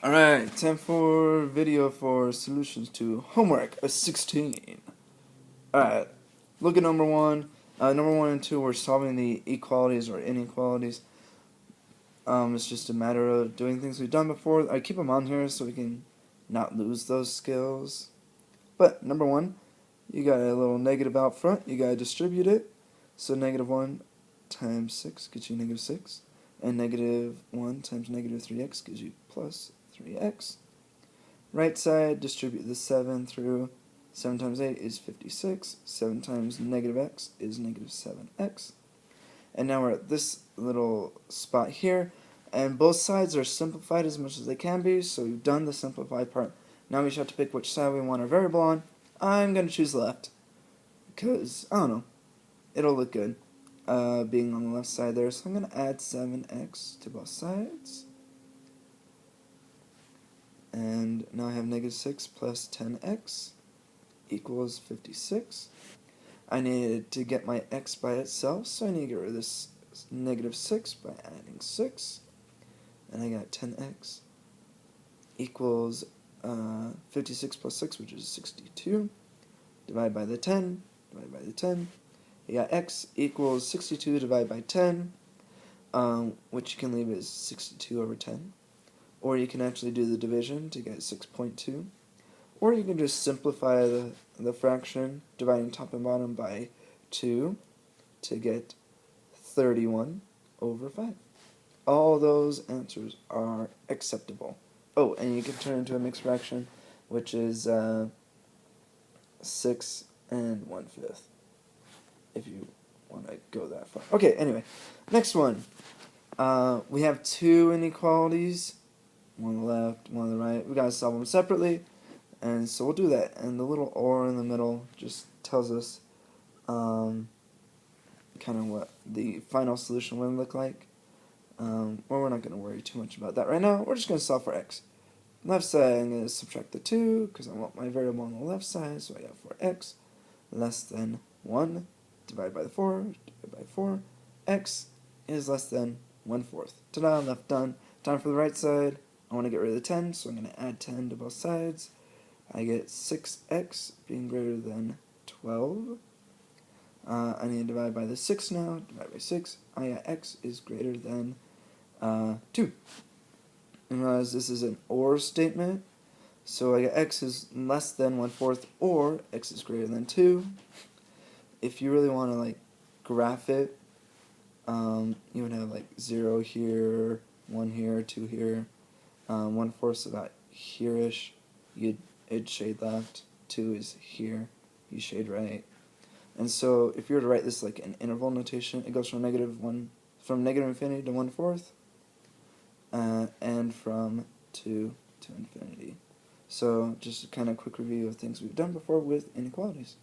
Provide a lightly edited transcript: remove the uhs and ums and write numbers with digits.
Alright, time for video for solutions to homework 16. Alright, look at number 1. Number 1 and 2, we're solving the equalities or inequalities. It's just a matter of doing things we've done before. I keep them on here so we can not lose those skills. But number 1, you got a little negative out front. You got to distribute it. So negative 1 times 6 gets you negative 6. And negative 1 times negative 3x gives you plus 3x. Right side, distribute the 7 through. 7 times 8 is 56. 7 times negative x is negative 7x. And now we're at this little spot here. And both sides are simplified as much as they can be, so we've done the simplified part. Now we just have to pick which side we want our variable on. I'm going to choose left, because, I don't know, it'll look good being on the left side there. So I'm going to add 7x to both sides. And now I have negative 6 plus 10x equals 56. I needed to get my x by itself, so I need to get rid of this negative 6 by adding 6. And I got 10x equals 56 plus 6, which is 62. Divide by the 10, divide by the 10. You got x equals 62 divided by 10, which you can leave as 62 over 10. Or you can actually do the division to get 6.2. Or you can just simplify the fraction, dividing top and bottom by 2 to get 31 over 5. All those answers are acceptable. Oh, and you can turn it into a mixed fraction, which is 6 and 1/5, if you want to go that far. Okay, anyway, next one. We have two inequalities, one on the left, one on the right. We gotta solve them separately, and so we'll do that. And the little or in the middle just tells us kind of what the final solution would look like. Well, we're not going to worry too much about that right now. We're just going to solve for x. Left side, I'm going to subtract the 2 because I want my variable on the left side, so I got 4x less than 1 divided by the 4 divided by 4. X is less than 1/4. Ta-da, left done. Time for the right side. I want to get rid of the 10, so I'm going to add 10 to both sides. I get 6x being greater than 12. I need to divide by the 6 now. Divide by 6. I got x is greater than 2. And realize this is an or statement. So I got x is less than 1/4 or x is greater than 2. If you really want to like graph it, you would have like 0 here, 1 here, 2 here. 1/4 is about here-ish. It'd shade left. 2 is here. You shade right. And so if you were to write this like an interval notation, it goes from negative infinity to 1/4, and from 2 to infinity. So just a kind of quick review of things we've done before with inequalities.